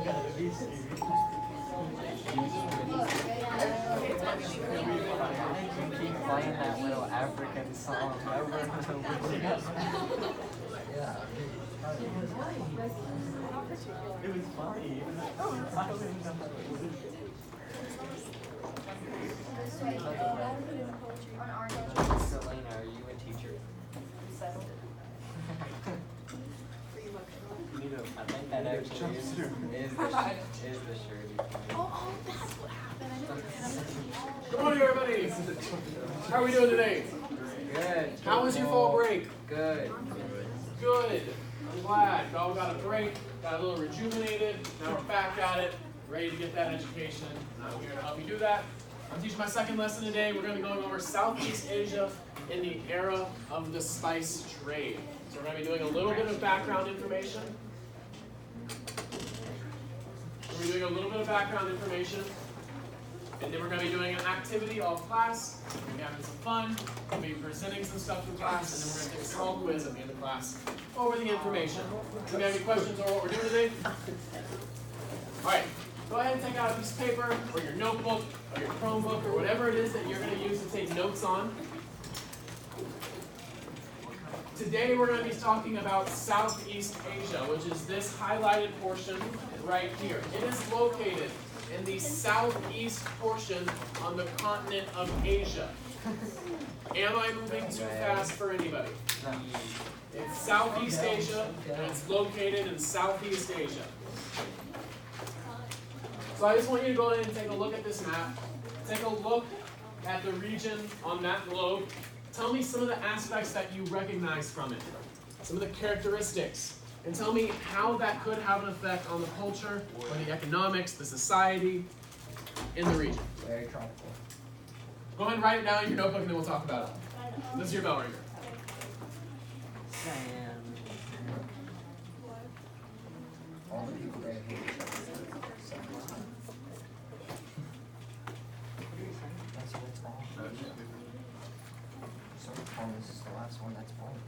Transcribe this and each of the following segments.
Keep playing that little African song over and over again. Yeah. It was funny. I don't even know what it was. Selena, are you a teacher? I think that actually is the shirt. Oh, that's what happened. Good morning, everybody. How are we doing today? Good. How was your fall break? Good. Good. I'm glad. You all got a break, got a little rejuvenated. Now we're back at it, ready to get that education. I'm here to help you do that. I'm teaching my second lesson today. We're going to be going over Southeast Asia in the era of the spice trade. So we're going to be doing a little bit of background information. We're doing a little bit of background information, and then we're going to be doing an activity all class. We're going to be having some fun. We'll be presenting some stuff in class, and then we're going to take a small quiz at the end of class over the information. Do you have any questions on what we're doing today? All right, go ahead and take out a piece of paper, or your notebook, or your Chromebook, or whatever it is that you're going to use to take notes on. Today we're going to be talking about Southeast Asia, which is this highlighted portion right here. It is located in the southeast portion on the continent of Asia. Am I moving too fast for anybody? It's Southeast Asia, and it's located in Southeast Asia. So I just want you to go ahead and take a look at this map. Take a look at the region on that globe. Tell me some of the aspects that you recognize from it, some of the characteristics, and tell me how that could have an effect on the culture, or the economics, the society in the region. Very tropical. Go ahead and write it down in your notebook, and then we'll talk about it. This is your bell ringer. All the people there hate each other. That's what's wrong. This is the last one that's wrong.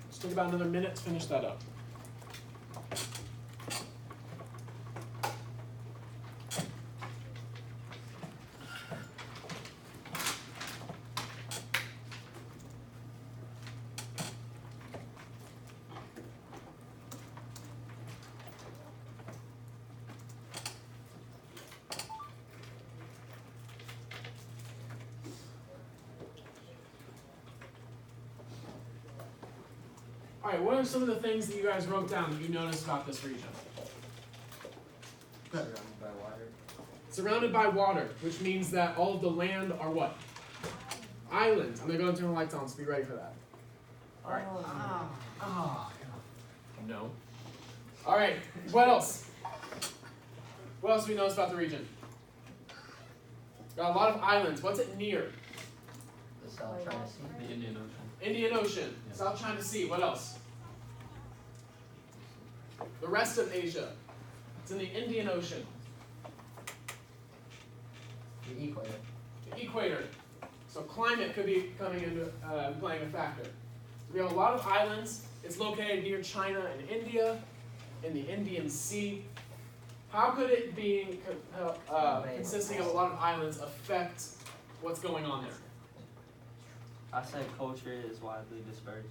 Just take about another minute to finish that up. All right, what are some of the things that you guys wrote down that you noticed about this region? Surrounded by water. Surrounded by water, which means that all of the land are what? Islands. I'm going to go and turn the lights on, so be ready for that. All right. No. All right, what else? What else do we notice about the region? Got a lot of islands. What's it near? The South China Sea. The Indian Ocean. Indian Ocean, Yeah. South China Sea. What else? The rest of Asia. It's in the Indian Ocean. The equator. The equator. So climate could be coming into playing a factor. We have a lot of islands. It's located near China and India, in the Indian Sea. How could it being consisting of a lot of islands affect what's going on there? I said culture is widely dispersed.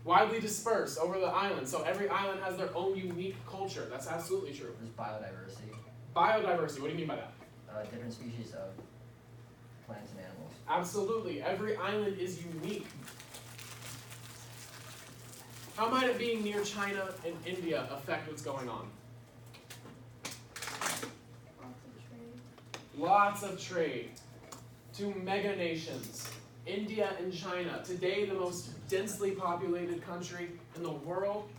Widely dispersed over the island. So every island has their own unique culture. That's absolutely true. There's biodiversity. Biodiversity, what do you mean by that? Different species of plants and animals. Absolutely. Every island is unique. How might it being near China and India affect what's going on? Lots of trade. Two mega nations, India and China. Today the most densely populated country in the world,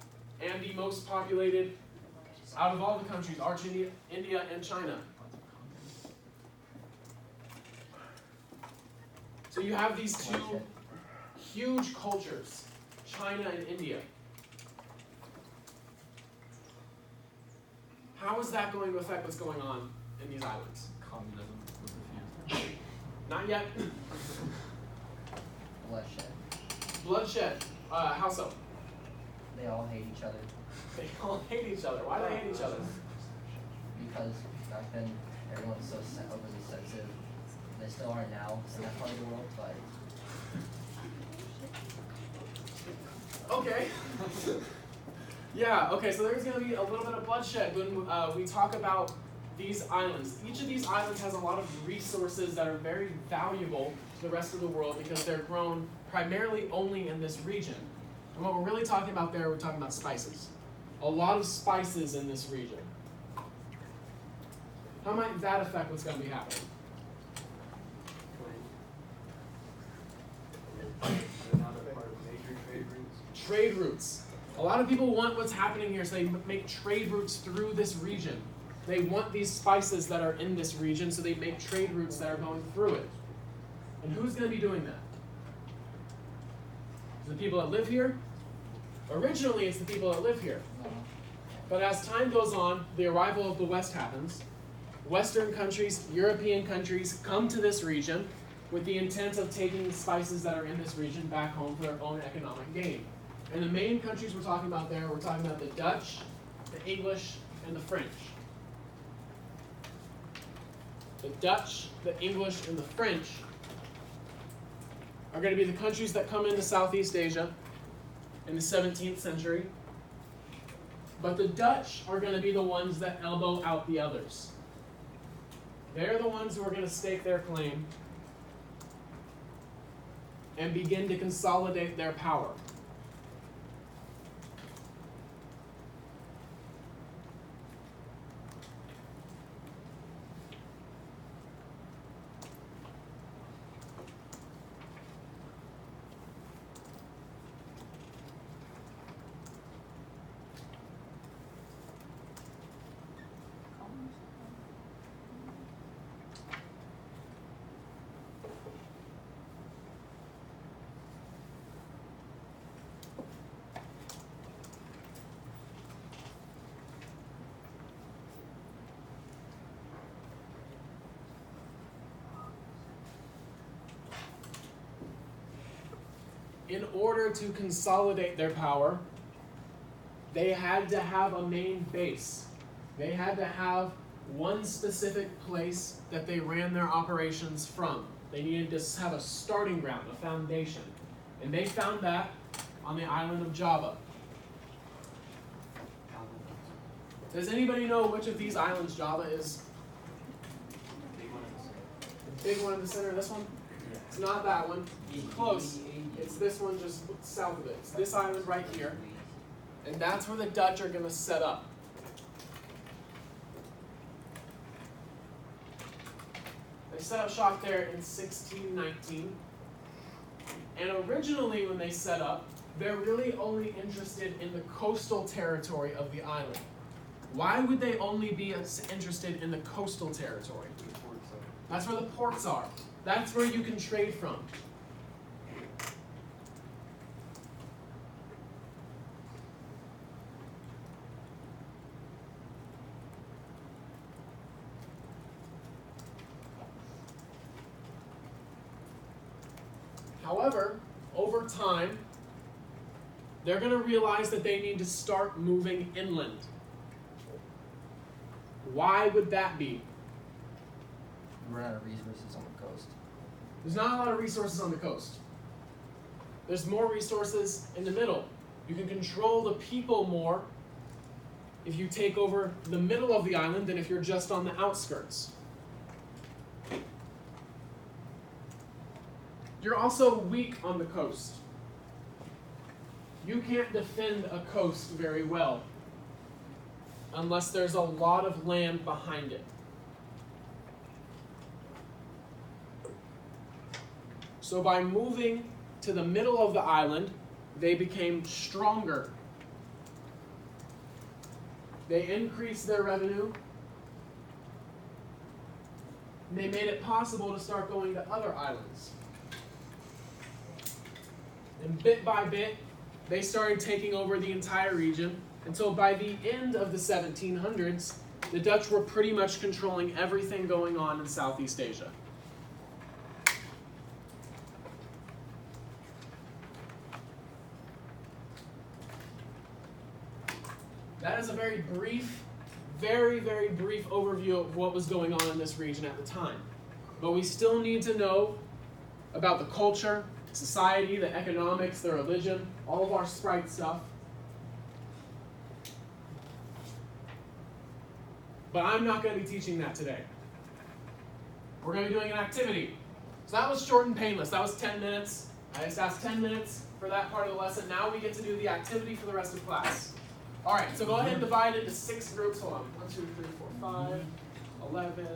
and the most populated out of all the countries, India and China. So you have these two huge cultures, China and India. How is that going to affect what's going on in these islands? Communism was refused. Not yet. Bloodshed. Bloodshed. How so? They all hate each other. They all hate each other. Why do they hate each other? Because back then everyone's so overly sensitive. They still are now in that part of the world, but Okay. Yeah, okay, so there's going to be a little bit of bloodshed when we talk about these islands. Each of these islands has a lot of resources that are very valuable to the rest of the world because they're grown primarily only in this region. And what we're really talking about there, we're talking about spices. A lot of spices in this region. How might that affect what's going to be happening? Trade routes. A lot of people want what's happening here, so they make trade routes through this region. They want these spices that are in this region, so they make trade routes that are going through it. And who's going to be doing that? The people that live here? Originally, it's the people that live here. But as time goes on, the arrival of the West happens. Western countries, European countries come to this region with the intent of taking the spices that are in this region back home for their own economic gain. And the main countries we're talking about there, we're talking about the Dutch, the English, and the French. The Dutch, the English, and the French are going to be the countries that come into Southeast Asia in the 17th century. But the Dutch are going to be the ones that elbow out the others. They're the ones who are going to stake their claim and begin to consolidate their power. In order to consolidate their power, they had to have a main base. They had to have one specific place that they ran their operations from. They needed to have a starting ground, a foundation. And they found that on the island of Java. Does anybody know which of these islands Java is? The big one in the center, this one? It's not that one. Close. It's this one just south of it. It's this island right here. And that's where the Dutch are going to set up. They set up shop there in 1619. And originally when they set up, they're really only interested in the coastal territory of the island. Why would they only be interested in the coastal territory? That's where the ports are. That's where you can trade from. However, over time, they're going to realize that they need to start moving inland. Why would that be? we run out of resources on the coast. There's not a lot of resources on the coast. There's more resources in the middle. You can control the people more if you take over the middle of the island than if you're just on the outskirts. You're also weak on the coast. You can't defend a coast very well unless there's a lot of land behind it. So by moving to the middle of the island, they became stronger. They increased their revenue. And they made it possible to start going to other islands. And bit by bit, they started taking over the entire region until by the end of the 1700s, the Dutch were pretty much controlling everything going on in Southeast Asia. That is a very brief overview of what was going on in this region at the time. But we still need to know about the culture, society, the economics, the religion, all of our Sprite stuff. But I'm not going to be teaching that today. We're going to be doing an activity. So that was short and painless. That was 10 minutes. I just asked 10 minutes for that part of the lesson. Now we get to do the activity for the rest of class. All right, so go ahead and divide it into 6 groups. Hold on. 1, 2, 3, 4, 5, 11,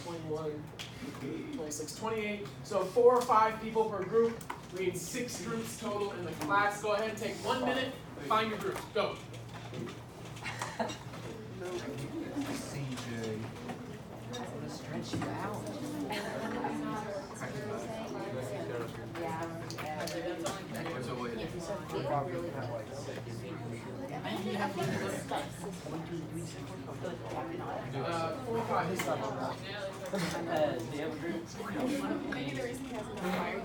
21, 26, 28. So 4 or 5 people per group. We need 6 groups total in the class. Go ahead and take 1 minute to find your group. Go. CJ. I'm gonna stretch you out. Four or five. Do you have a group? Maybe the reason he hasn't been fired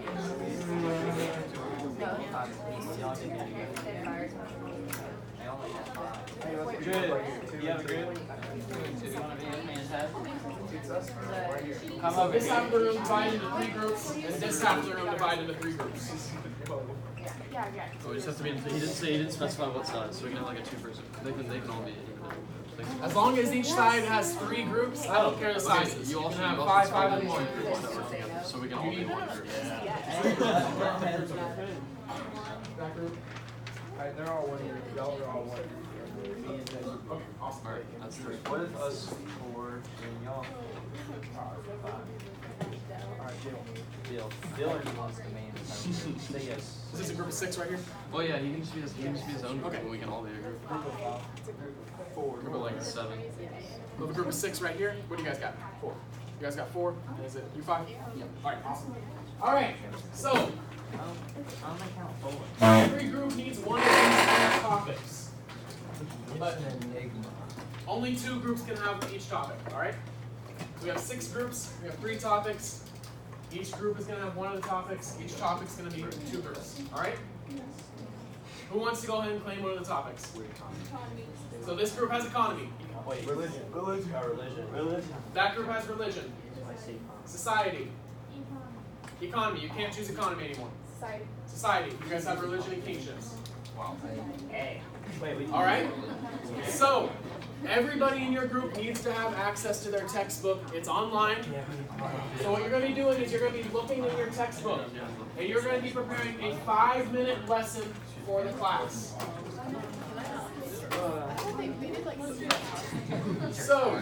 Good. You have a group? You want to be with me and Ted? Come So over this here. half of the room divided into 3 groups, and this half of the room divided into 3 groups. Yeah. Oh, we just have to be in, he didn't specify what size, so we can have like a 2-person. They can all be individual. As long as each side has 3 groups, I don't care the sizes. You all can should have you five, also 5, have and 1. so we can all be in one group. That group. Alright, they're all one here. Y'all are all one. Okay, awesome. Alright, that's 3. What if us 4 and y'all? 5. Alright, deal. Deal. Dylan wants to man. Say yes. Is this a group of 6 right here? Well, yeah, he needs to be his own group, Okay. but we can all be a group. Group of 5. 4. Group of like 7. We have a group of 6 right here. What do you guys got? 4. You guys got 4? And is it you 5? Yep. Alright, awesome. Alright, so I only count 4. every group needs one of these topics. But It's an enigma. only 2 groups can have each topic, alright? So we have 6 groups, we have 3 topics. Each group is going to have one of the topics. Each topic's going to be 2 groups, alright? Who wants to go ahead and claim one of the topics? So this group has economy. Wait. Religion. Religion. Religion. That group has religion. I see. Society. Economy. You can't choose economy anymore. Society. You guys have religion and kingships. Wait, we Alright? So, everybody in your group needs to have access to their textbook. It's online. So what you're going to be doing is you're going to be looking in your textbook. And you're going to be preparing a 5-minute lesson for the class. So,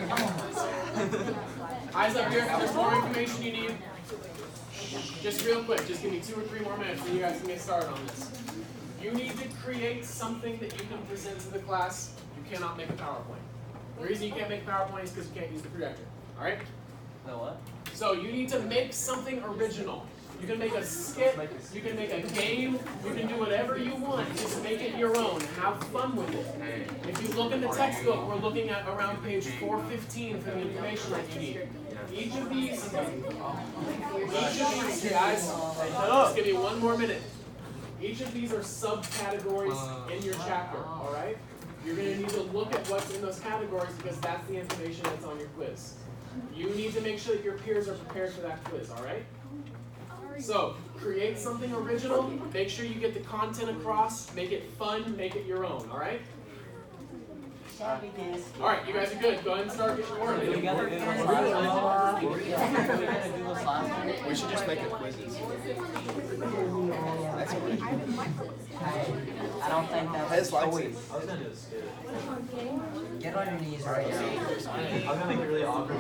eyes up here. If there's more information you need, just real quick, just give me 2 or 3 more minutes and you guys can get started on this. You need to create something that you can present to the class. You cannot make a PowerPoint. The reason you can't make a PowerPoint is because you can't use the projector. Alright? No what? So you need to make something original. You can make a skit, you can make a game, you can do whatever you want. Just make it your own. Have fun with it. If you look in the textbook, we're looking at around page 415 for the information that you need. Each of these, guys, just give me 1 more minute. Each of these are subcategories in your chapter, alright? You're going to need to look at what's in those categories because that's the information that's on your quiz. You need to make sure that your peers are prepared for that quiz, alright? So, create something original, make sure you get the content across, make it fun, make it your own, alright? Alright, you guys are good. Go ahead and start getting your work. We gotta do this last one. We gotta do this last one. We should just make it quizzes. I don't think that's a choice. I was gonna do a skit. Get on your knees right now. I'm gonna make it really awkward.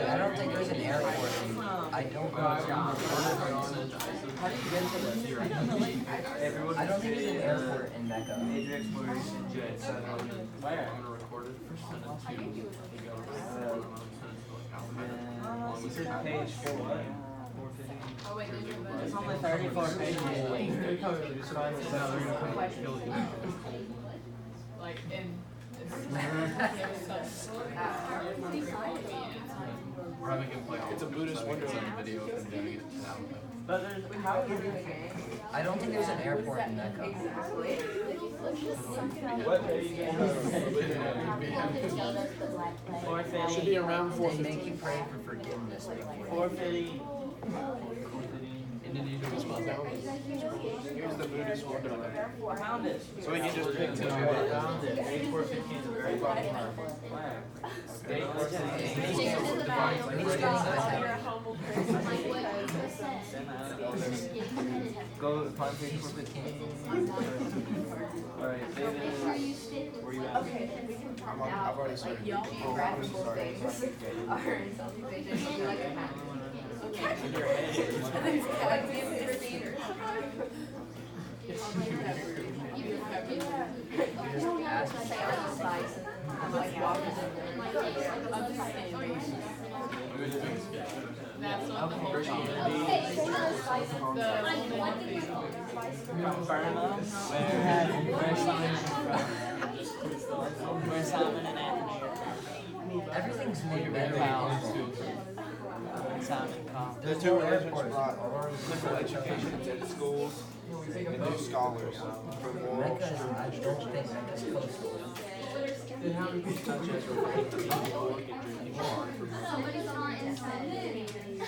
I don't think there's an airport in, I don't know. How do you get to the I don't think there's an airport in Mecca. Major exploration jet. Where? I'm gonna record it first and then send it to the This is page 4 what? 450. Oh wait, It's only 34 pages. like in. We're having him play all It's a of it, Buddhist so I can wonderland. send a video of him doing it now. But there's how are you doing? I don't think there's an airport in Mecca. What are you doing? Should be around They 450. make you pray for forgiveness before. 450. Indonesia was fun. Here's the Buddhist wonderland. I found it. So we can just pick two. I found it. Page 415 is the very bottom part. Where? Page 415. Go upon page 415. Alright, David, where you at? I've already started. In your head. That's not the whole From Burma, where Simon and Anthony are from. Everything's made better. Simon Kong. The two religions brought liberal educations in schools and new scholars from moral Mecca is, I don't think Mecca's coastal.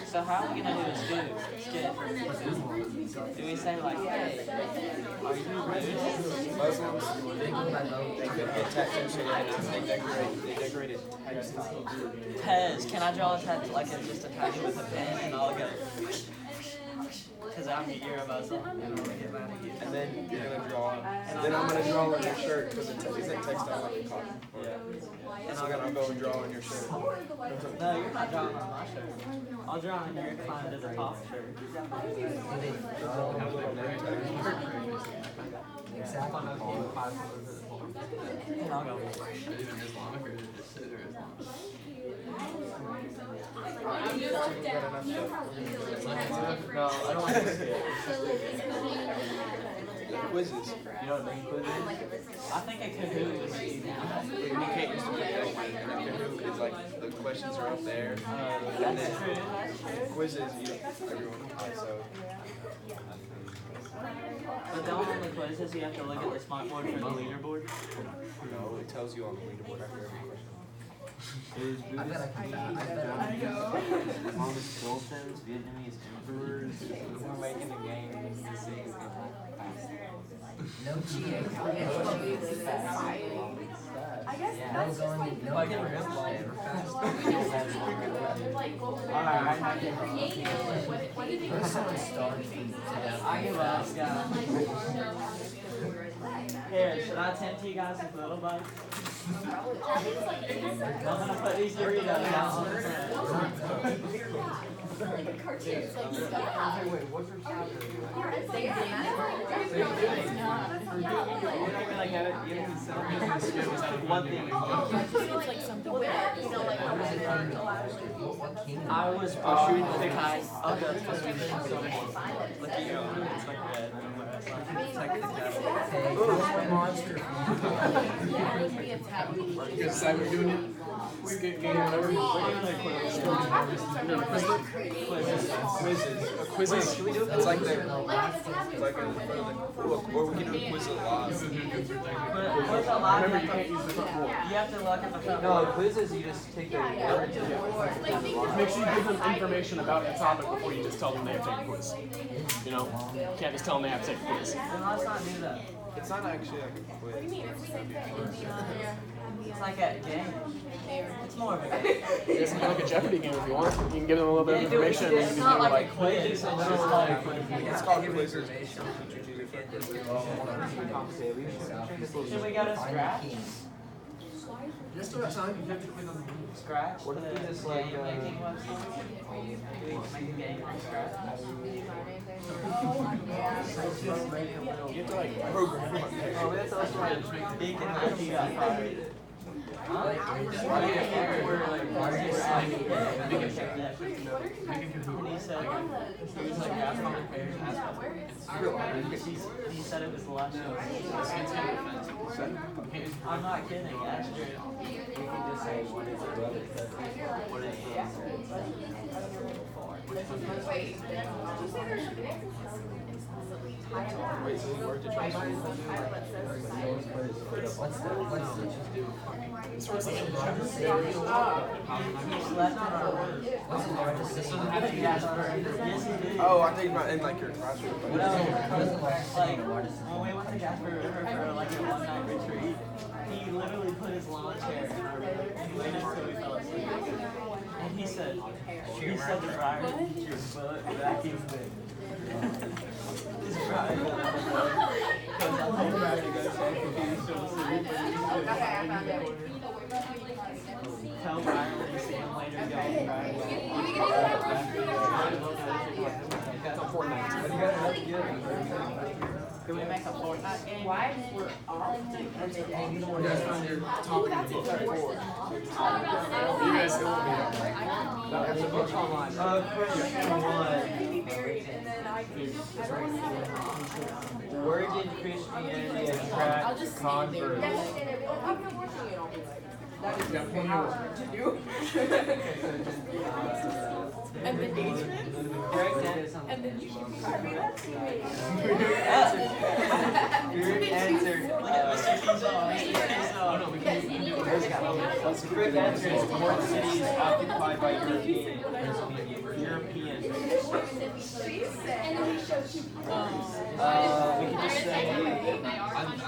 So how are we gonna do this skit? Do we say like, hey, are you rude? Muslims. They could get tattoos, so they decorated textiles. Pez, can I draw a tattoo like it's just a tattoo with a pen and I'll go? Because you're a Muslim and I'm gonna get mad at you. And then you're gonna draw. And then I'm gonna draw on your shirt because it's isn't textile like a cotton. Yeah. And I'm gonna go and draw on your shirt. No, you're not drawing on my shirt. I'll draw on your client as a pop shirt. Exactly. And I'll go. Are you doing Islamic or is it just sit or Islamic? No, I don't like this skit. Quizzes. You don't think quizzes? I think a Kahoot is easy. You can't use the Kahoot. It's like the questions are up there. And That's then true, that's true. quizzes, everyone can play. So But don't on the quizzes, you have to look at the smart board for the leaderboard. no, it tells you on the leaderboard after every question. I bet I can. Longest dolphins, Vietnamese emperors. We're making a game to see who can No cheating. I guess No that's just going, like no Like going in real life. like Alright, I There's someone starving to death. I give up, guys. Here, should I tempt you guys with little bites? I'm gonna put these Doritos out on the front. One thing. I was shooting the kite. Oh, that's supposed to be look at you. It's like red. It's like the Monster. You guys decide we're doing it? Skit game, whatever. Quizzes. Quizzes. It's like the. It's like a. Or we can do a quiz live. Remember, you can't use the front wall. You have to look at the front. No, quizzes, you just take their word. Make sure you give them information about the topic before you just tell them they have to take a quiz. You know? You can't just tell them they have to take a quiz. Then let's not do that. It's not actually like a quiz. It's like a game. It's more of a game. It's like a Jeopardy game if you want. You can give them a little bit of Yeah, dude, information and then you it's can not do like like. a quiz. It's just like It's called quizzes. should we go to scratch? You still have time. You have to click on the Scratch. What if we the just, like, game making website? We can make a game from scratch. You have to like program it. Oh, we have to also like Deacon and he got fired. Huh? We're like, And he said he was like asking the parents. He said it was the last show. I'm not kidding, that's true. we can just say what is it? What is Wait, so you worked at China? What's the just do? It's for something. He's left on our work. What's the largest system? Yes, he did. Oh, I think you meant in like your classroom. No, like when we went to Jasper for like a one-night retreat, he literally put his lawn chair in our room and waited until we fell asleep. And he said the dryer teacher but vacuum thing. His dryer because I'm home trying to go check if he was still asleep. Tell Brian when you see him later, go and Brian. It's on Fortnite. Can we make a Fortnite game? You guys found your topic in the book. You guys, it won't be up. No, it's a book online. Question one. Where did Christianity attract converts? You got plenty of work. Engagement? Correct answer. And then you Correct answer. Look at Mr. Kizo. The correct answer is port cities occupied by Europeans. We can just say.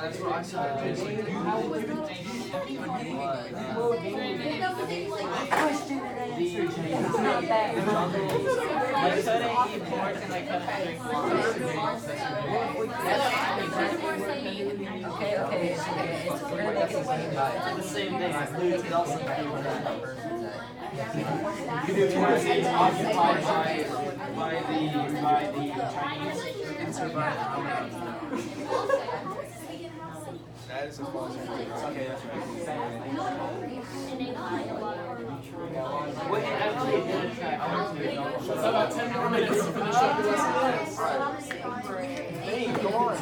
That's what I said. It's like, They couldn't eat pork and they couldn't drink water. Okay, it's we're gonna make it game by It's the same thing. Food could also be that. You do port cities occupied by the Chinese. and survive. That is as far as okay, that's right. What actually did attract them to it? so about 10 more minutes to finish up the lesson. Hey, come on.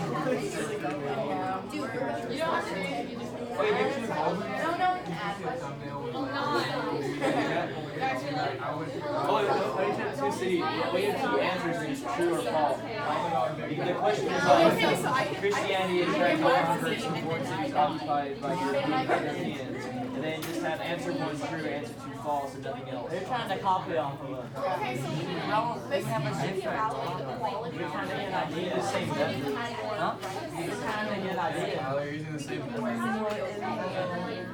Wait, you're too old? To see, we have two answers, is true or false. The question is Christianity is right converts from port cities occupied by Europeans, and then just have answer one true, answer two false, and nothing else. They're trying to copy off of us. They have a different. You're trying to get an idea. The same method. Huh? You're trying to get an idea. They're using the same method.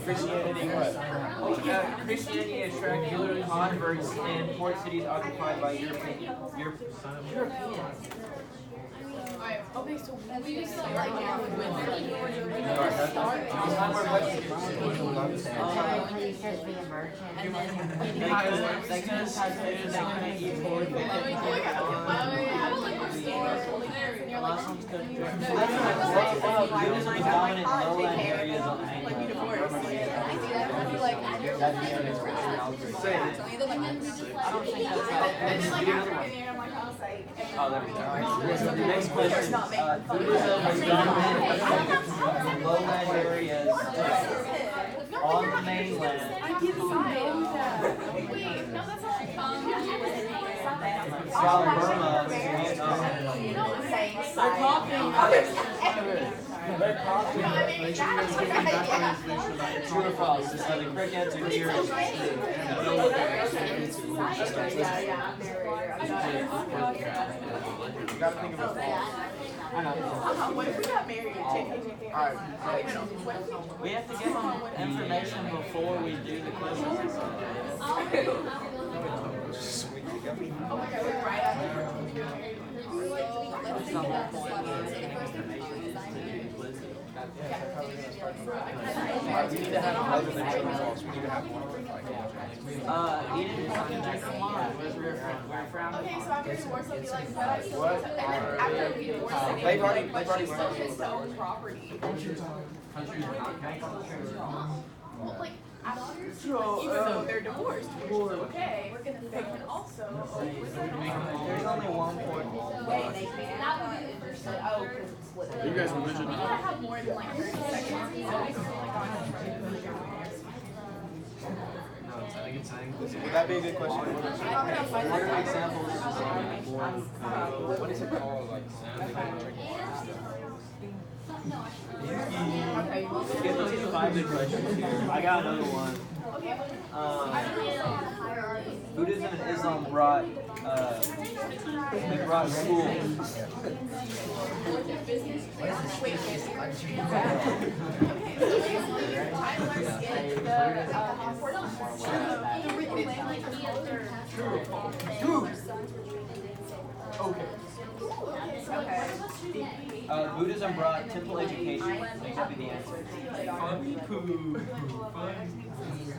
Christianity what? Christianity attracts converts in port cities occupied by Europeans. Okay, so we just like They couldn't have food, they couldn't eat pork, they couldn't drink Muslims couldn't drink. It was like dominant lowland areas on the mainland. Say it. I don't think that's how. Oh, there we go. So the next question, Buddhism is dominant in lowland areas on the mainland. While Burma is Vietnam. True or false? The correct answer here is true. You gotta think of a false. I know. What if we got married? Alright. We have to give them information before we do the quizzes and stuff. Sweet. Some point is information. We need to have other than true or false. We need to have one. He didn't find that. Come on. We're from. Okay, so I'm gonna divorce something like that. What? And then after we divorce something, They've already but she still won. gets to own property. Well, like, after, even though they're divorced, which is okay, they can also own. There's only one point. You guys were mentioning. We gotta have more than like 30 seconds. So we can like Would that be a good question? What What is it called? Like Give me 5 good questions here. I got another one. Buddhism and Islam brought school. Buddhism brought temple education. That should be the answer.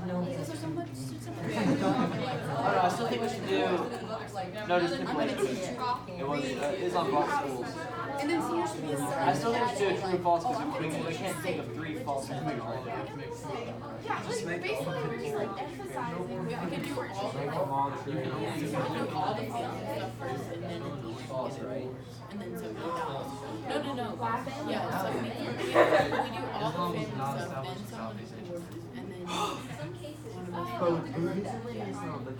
Oh no, I still think we should do. No, just temple education. It was Islam brought schools. And then senior should be a I still think we should do a true or false because we can't think of 3 false answers. yeah, like basically we're just like emphasizing we can do all the stuff first and then false, right? And then something else. No. Yeah, so we do all the family stuff, then something and then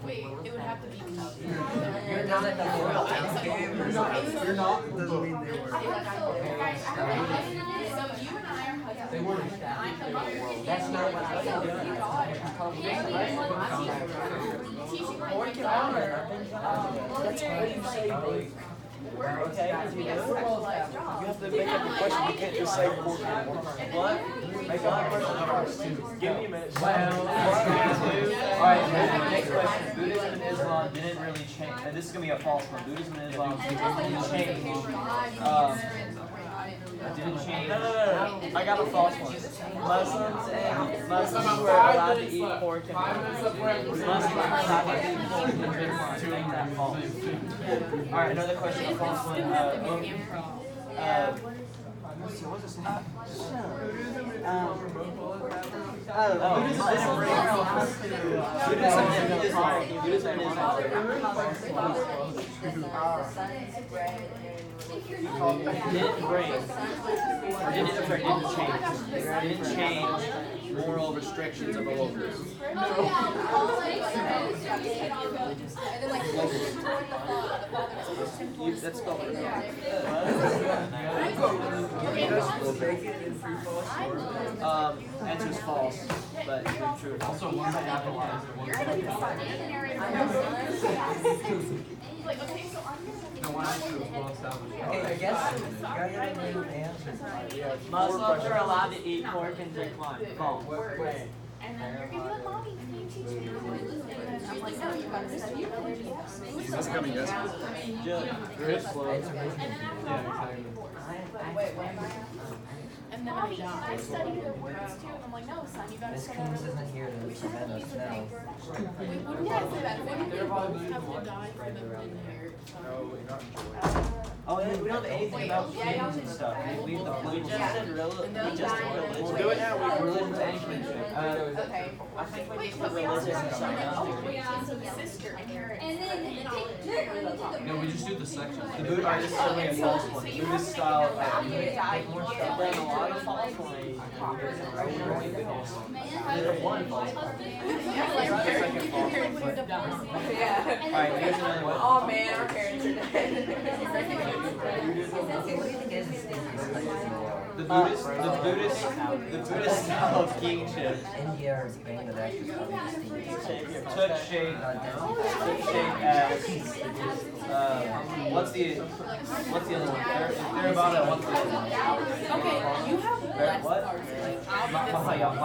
wait, it would have to be You're not at the world. You're not. Doesn't mean they were. So you and I are husband. They weren't. That's not what I said. That's why you say Okay, you have to make up a question. You can't just say pork and pork. What? Make up a question first. Give me a minute. Alright, next question. Buddhism and Islam didn't really change. And this is going to be a false one. Buddhism and Islam didn't change. Didn't change. No. I got a false one. Muslims were allowed to eat pork and Muslims were allowed to eat pork and drink wine. Make that false. Alright, another question, a false one. Didn't change moral restrictions of the locals. That's spelled right. Answer's false, but true. Also, one by Apple. Okay, I guess you gotta get a new answer. Muslims are allowed to eat pork and drink wine. False. And then you're gonna be like, Mommy, can you teach me? And then I'm like, no, you gotta study. She must come yes. And then Mommy, can I study the words too? And I'm like, no, son, you gotta Miss study Coombs the isn't here to prevent us now. Wouldn't you say that? Wouldn't they both have to die for them to inherit? Oh, yeah, we don't have anything about kings and stuff. We just said religion. We'll do it now. Religion and kinship. Okay. I think we Wait, need but we also religion and have to something like, else. oh, wait, so the sister inherits. No, we just do the sections. The Buddhist is certainly a false one. Buddhist style. Then a lot of false ones. There's one false one. Alright, here's another one. Oh man, our parents are dead. Okay, what do you think is distinct? The Buddhist style of kingship India or Bangladesh is probably distinct. took shape as what's the other one? Theravada. What's the other one? Okay, you have less What? Mahayana.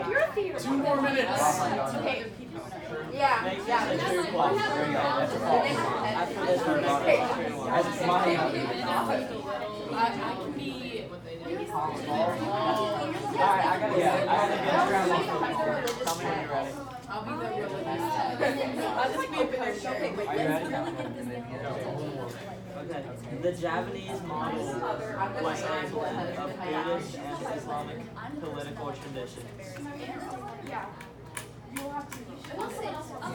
You're a theater. 2 more minutes. Okay. Yeah. There you go. That's a false. After this, Theravada. As it's Mahayana. can be. Alright, I gotta get around. Tell me when you're ready. I'll be the religious. I'll just be a picture. Are you ready? Okay. The Javanese model was a blend of Buddhist and Islamic political traditions. You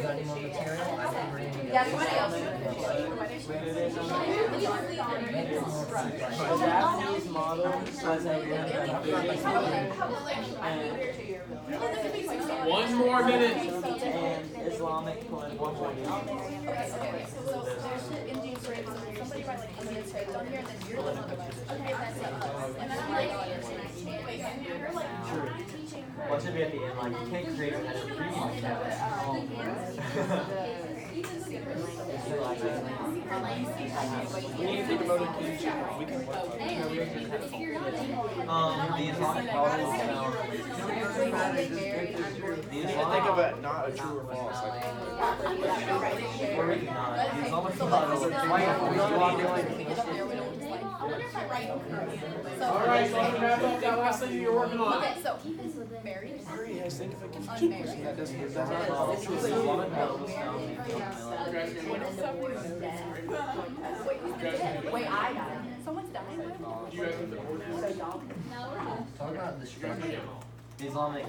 got any more material? I think we're gonna Yeah, somebody else. The Japanese model was a blend of Buddhist One more minute. and Islamic political traditions. Okay, so there's Indian script, somebody write like Indian script on here, and then you're the one that writes. Okay, that's it. And then I'm like, wait, and you're like, True. What should be at the end? Like, you can't create that as a preview. We need to think about it. We can work on it. The Islamic model is now. You need to think of it not a true or false. Like, Or maybe not. The Islamic model is Alright, so let's wrap up that last thing you're working on. Okay, so married. Mary has think if it can keep us. That doesn't. That's not the Islamic model is now. Wait, I got it. Someone's dying. You guys have the order. talk about the structure. The Islamic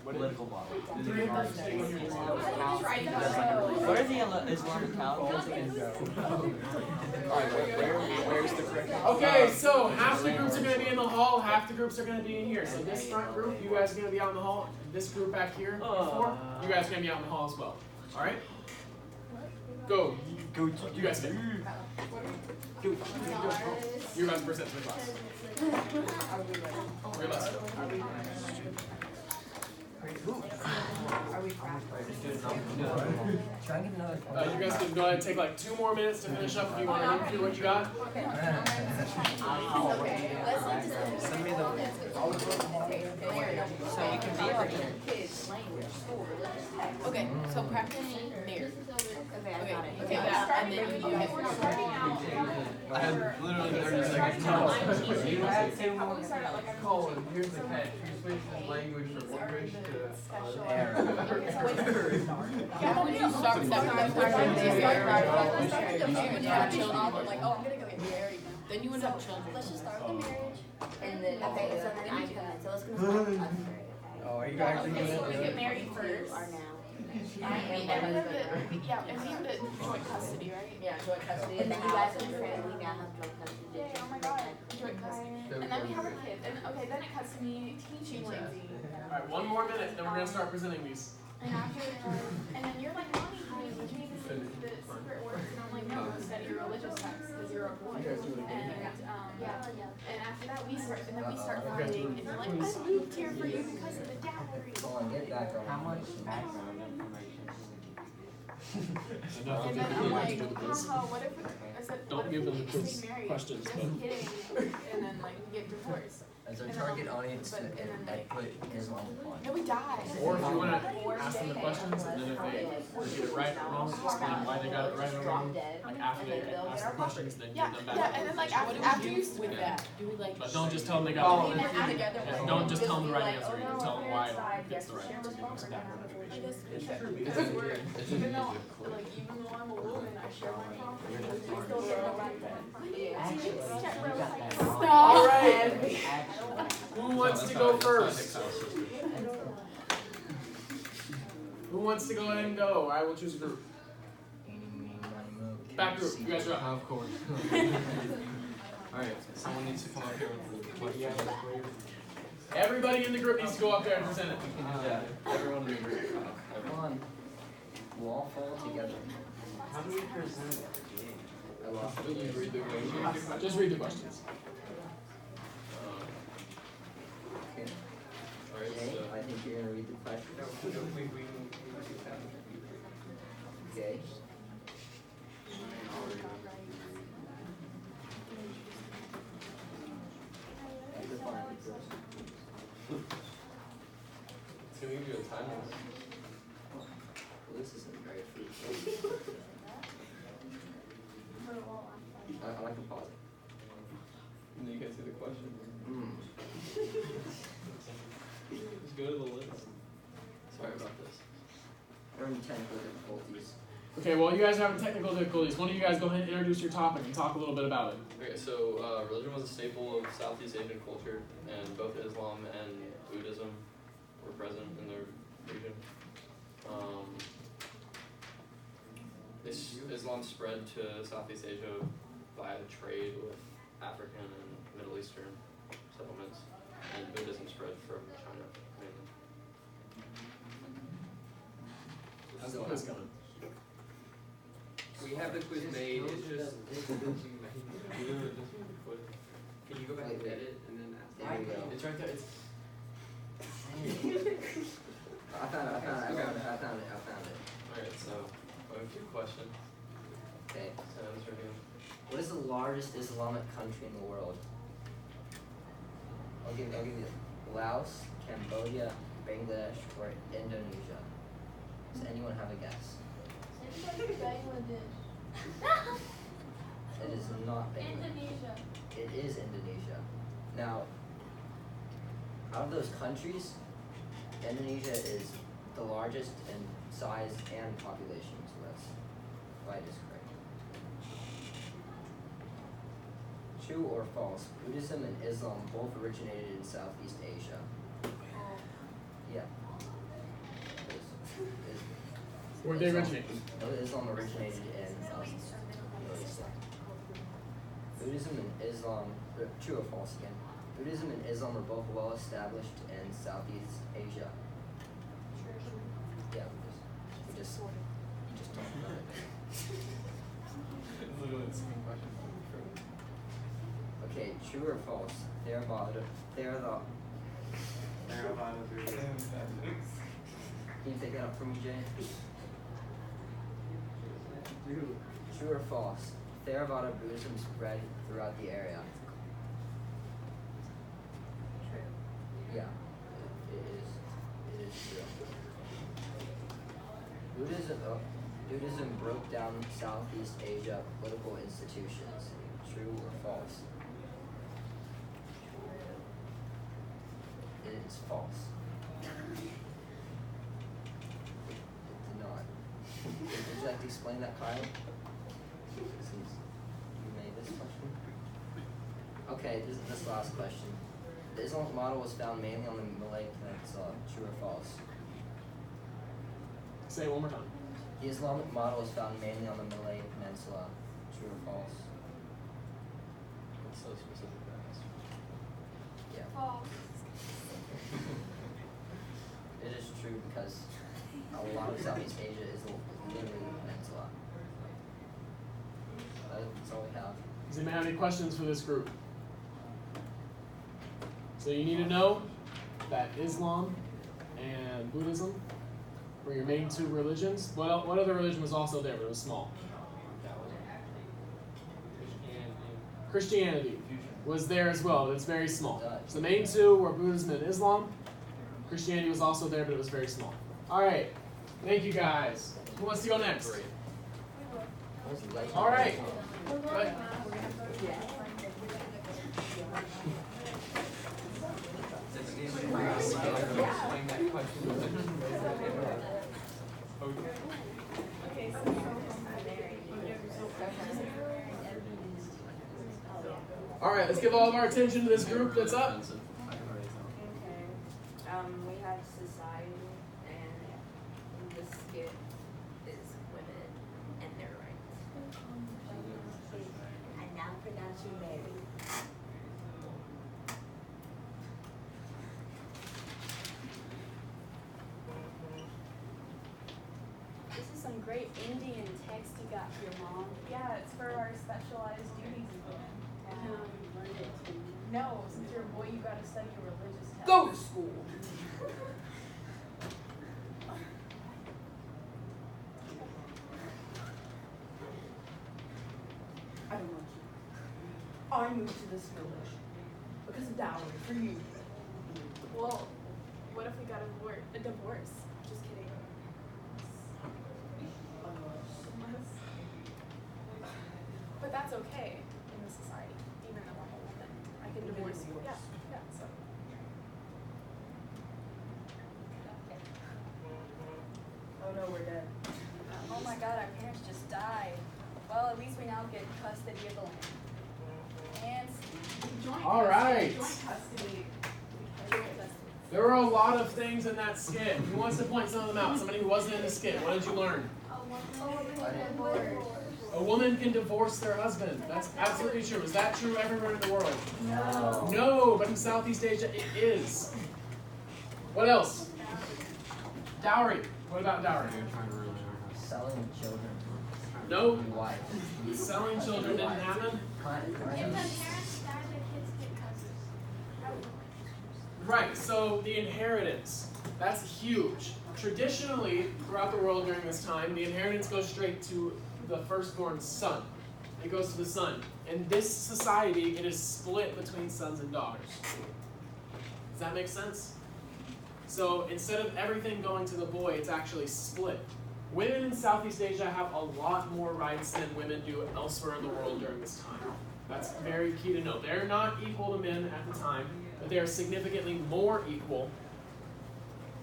political model. Where is the Islamic Calvinism? Where's the correct? Okay, so half the groups are going to be in the hall, half the groups are going to be in here. So this front group, you guys are going to be out in the hall. This group back here, before, you guys are going to be out in the hall as well. All right? Go. Go. You guys stay. You're about to present to the class. You're about to go. Try and get another You guys can go ahead and take like 2 more minutes to finish up if you want to read through what you got. Send me the. So we can be like Okay, so practice there. Okay, I got it. Okay, that, and then you do it. I had literally 30 seconds. You had to Colin, here's the catch. You switched the language from English to Yeah, when you start then you wouldn't have children. Let's just start with the marriage. And then, okay, so then I come in. So let's go start with us. Oh, are you guys doing We it? get married first. Are now. And we have the joint custody, right? Yeah, joint custody. And then you guys and your family now have joint custody. Oh my god, joint custody. And then we have our kids. And okay, then it cuts to me teaching Lindsay. Alright, 1 more minute, then we're going to start presenting these. And after, and then you're like, Mommy, honey, would you need to say the secret words? And I'm like, no, study your religious text because you're a boy. And after that, we start, and then we start fighting. And you're like, I moved here for you because of the dowry. Colin, get back on. how much background information? And then I'm like, haha, what if, I said, Don't what if give we them the get quiz remarried? questions, Just but- kidding. And then like, we get divorced. As our target audience, I put Islam on. No, we die. Or if you want to ask them the questions, and then if they get it right or wrong, explain why they got it right or wrong. Like after they ask the questions, then Yeah, give them back. yeah, and then like after you with that, do we like? But don't just tell them they got it wrong. Yeah, don't just tell them the right answer. You tell them why it's the right answer. Give them some background information. Even though I'm a woman, I share my confidence. I still get no right then. All right. Who wants to go first? Who wants to go ahead and go? I will choose a group. Back group. You guys are up. Of course. Alright, someone needs to come up here with the question. Everybody in the group needs to go up there and present it. Yeah, everyone read. Come on. We'll all fall together. How do we present it? I lost it. You read the question. Just read the questions. Okay. Alright, Okay, I think you're gonna read the question. Okay. That's a fine question. Can we do a timer? Well, this isn't very fruitful. I like to pause it. Okay, well, you guys are having technical difficulties. One of you guys go ahead and introduce your topic and talk a little bit about it. Okay, so religion was a staple of Southeast Asian culture, and both Islam and Buddhism were present in the region. Islam spread to Southeast Asia via trade with African and Middle Eastern settlements, and Buddhism spread from China mainly. How's the quiz coming? We have the quiz made, it's just... Can you go back and edit and then ask? There you go. It's right there. It's... I found it. Alright, so I have 2 questions. Okay. So let's review. What is the largest Islamic country in the world? I'll give you Laos, Cambodia, Bangladesh, or Indonesia. Does anyone have a guess? Bangladesh. It is not Bangladesh. Indonesia. It is Indonesia. Now, out of those countries, Indonesia is the largest in size and population, so that's why it is correct. True or false? Buddhism and Islam both originated in Southeast Asia. Yeah. Where they originate? Islam originated in Middle East. Buddhism and Islam, true or false again? Buddhism and Islam are both well established in Southeast Asia. Yeah, we just talked about it. It's literally the same question. Okay, true or false? Theravada Buddhism. Can you take that up for me, Jay? True or false? Theravada Buddhism spread throughout the area. True. Yeah, it is true. Buddhism broke down Southeast Asia political institutions. True or false? It is false. It did not. Would you like to explain that, Kyle? Since you made this question. Okay, this last question. The Islamic model was found mainly on the Malay Peninsula. True or false? Say it one more time. The Islamic model is found mainly on the Malay Peninsula. True or false? It's so specific. Yeah. False. It is true because a lot of Southeast Asia is literally a peninsula. That's all we have. Does anybody have any questions for this group? So you need to know that Islam and Buddhism were your main 2 religions. What other religion was also there, but it was small? Christianity was there as well, but it's very small. So the main 2 were Buddhism and Islam. Christianity was also there, but it was very small. All right. Thank you, guys. Who wants to go next? All right. Go ahead. All right, let's give all of our attention to this group that's up. Okay. We have society, and the skit is women and their rights. I now pronounce you Mary. This is some great Indian text you got for your mom. Yeah, it's for our specialized duties again. No, since you're a boy, you gotta study a religious text. Go to school. I don't want you. I moved to this village because of dowry for you. Well, what if we got a divorce? Just kidding. But that's okay in this society, even though I'm a woman. I can divorce you. Yeah, so. Oh no, we're dead. Oh my god, our parents parents just died. Well, at least we now get custody of the land. And All right. joint custody. There were a lot of things in that skit. Who wants to point some of them out? Somebody who wasn't in the skit. What did you learn? A woman can divorce their husband. That's absolutely true. Is that true everywhere in the world? No. No, but in Southeast Asia it is. What else? Dowry. What about dowry? Selling children. No. Why? Selling children didn't happen? If the parents die, the kids get custody. Right, so the inheritance. That's huge. Traditionally, throughout the world during this time, the inheritance goes straight to the firstborn son. It goes to the son. In this society, it is split between sons and daughters. Does that make sense? So instead of everything going to the boy, it's actually split. Women in Southeast Asia have a lot more rights than women do elsewhere in the world during this time. That's very key to note. They're not equal to men at the time, but they are significantly more equal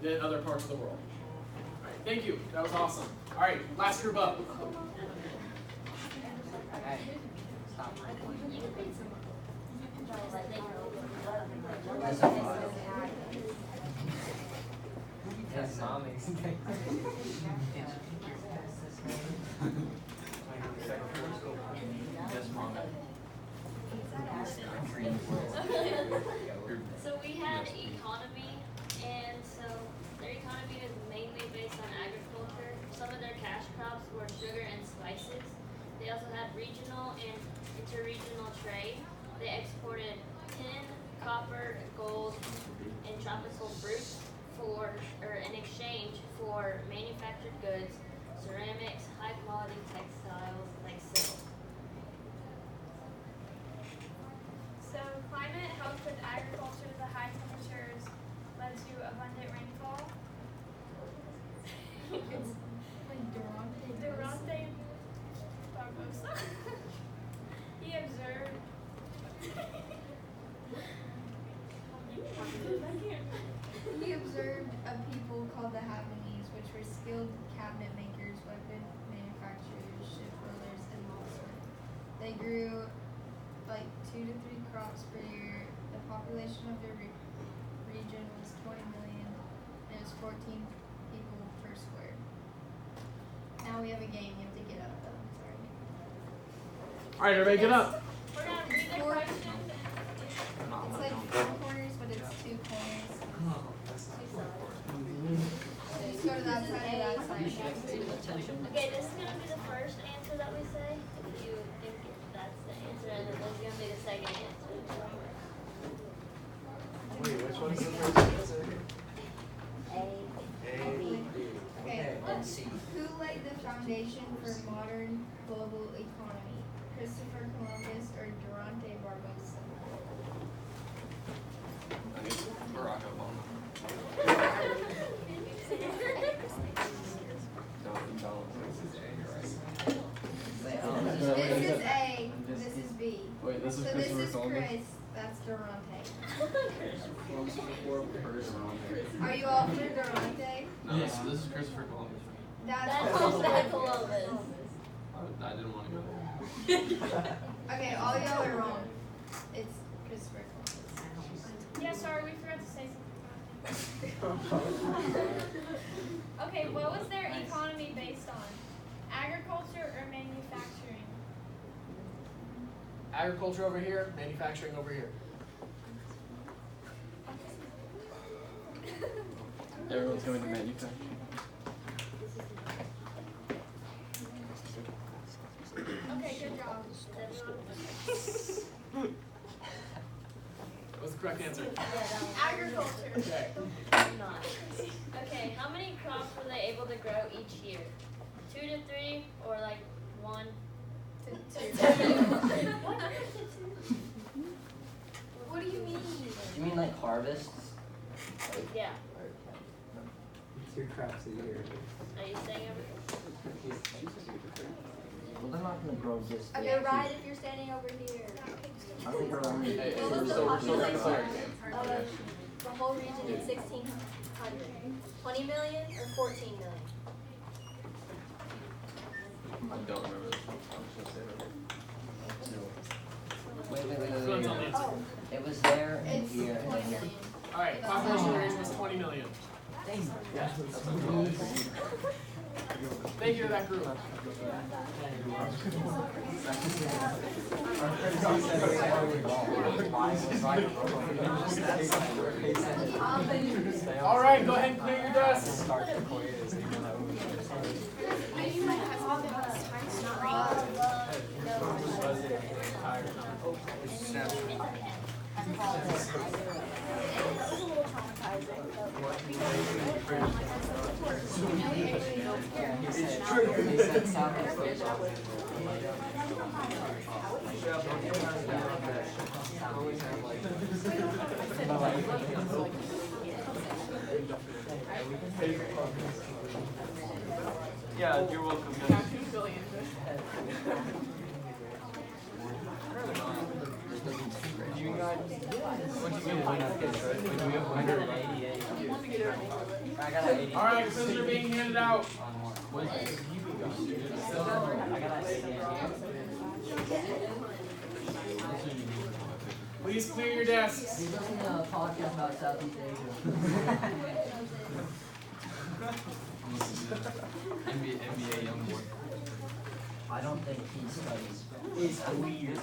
than other parts of the world. All right, thank you. That was awesome. All right, last group up. Hey, stop. Yes, mommy. Yes, Mom. So we had economy, and so their economy is mainly based on agriculture. Some of their cash crops were sugar and spices. They also had regional and interregional trade. They exported tin, copper, gold, and tropical fruits in exchange for manufactured goods, ceramics, high quality textiles like silk. So climate helped with agriculture. The high temperatures led to abundant rainfall. It's like Durante Barbosa. He observed. He observed a people called the Havanese, which were skilled cabinet makers, weapon manufacturers, shipbuilders, and longsmith. They grew like 2 to 3 crops per year. The population of the region was 20 million, and it was 14 people per square. Now we have a game. You have to get up, though. Sorry. All right, everybody get up. We're gonna read the question. It's like 4 corners, but it's 2 corners. Just go to that side or that side. Okay, this is gonna be the first answer that we say. If you think that's the answer, and then this is gonna be the second answer. Wait, which one is the first answer? Okay. And C. Who laid the foundation for modern global economy? Christopher Columbus or Durante Barbosa? I guess Barack Obama. This is A. This is B. Wait, this is So Christopher this is Columbus? Chris. That's Durante. Columbus before Barack. Are you all for Durante? No, this is Christopher Columbus. That's That's Columbus. I didn't want to go there. Okay, all y'all are wrong. It's Christopher Columbus. Yeah, sorry, we forgot to say something. Okay, what was their economy based on? Agriculture or manufacturing? Agriculture over here, manufacturing over here. Everyone's going to manufacturing. Okay, good job. What's the correct answer? Agriculture. Okay. Not. Okay, how many crops were they able to grow each year? 2 to 3, or like 1 to 2? What do you mean? Do you mean like harvests? Like, Yeah. 2 crops a year. Are you saying everything? well, they're not gonna grow just. Okay, right if you're standing over here. I think we're only. Hey, What was the so population game. of the whole region in 1600? 20 million or 14 million? I don't remember this one. I'm just gonna say Wait. Fluent's on the answer. It was there and It's here. 20 million. Alright, population range was 20 million. Thank you to that group. Alright, go ahead and clear your desks. Yeah, you're welcome. You guys, what you get? We have 188. I got an 80. Alright, quizzes are being handed out. I got an 88. Please clear your desks. He's listening to a podcast about Southeast Asia. NBA young boy. I don't think he studies. It's weird.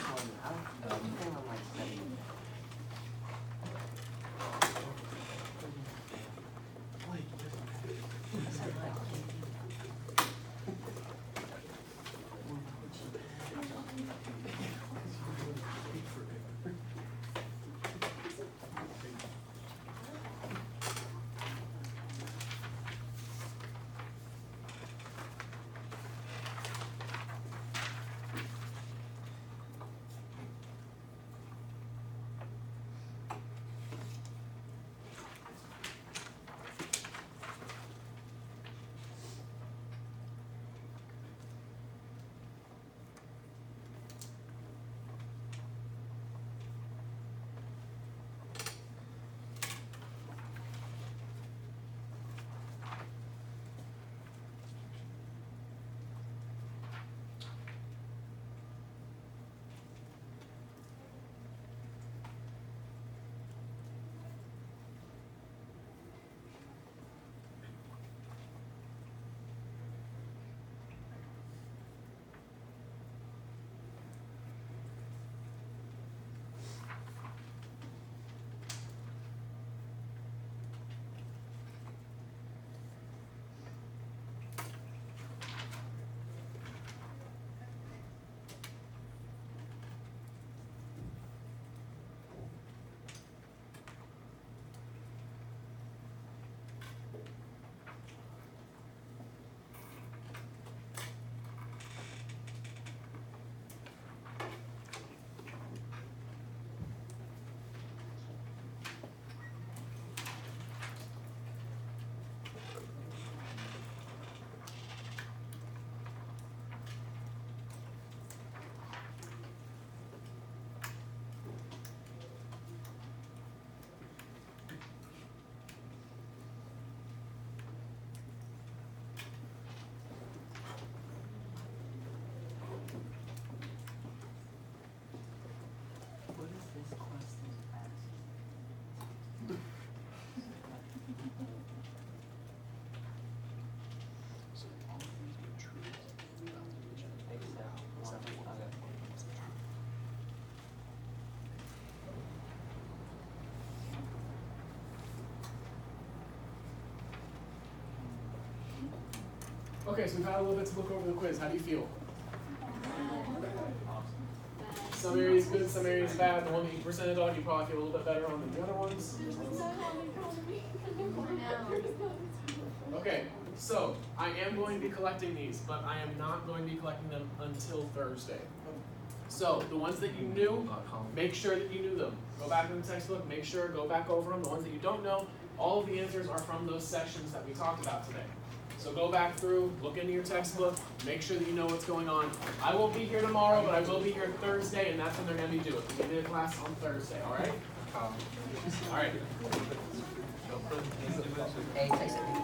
Okay, so we've had a little bit to look over the quiz. How do you feel? Some areas good, some areas bad. The one that you presented on, you probably feel a little bit better on than the other ones. Okay, so I am going to be collecting these, but I am not going to be collecting them until Thursday. So the ones that you knew, make sure that you knew them. Go back in the textbook, make sure, go back over them. The ones that you don't know, all of the answers are from those sections that we talked about today. So go back through, look into your textbook, make sure that you know what's going on. I won't be here tomorrow, but I will be here Thursday, and that's when they're going to be due. We'll be in class on Thursday, all right? All right. Hey, text it.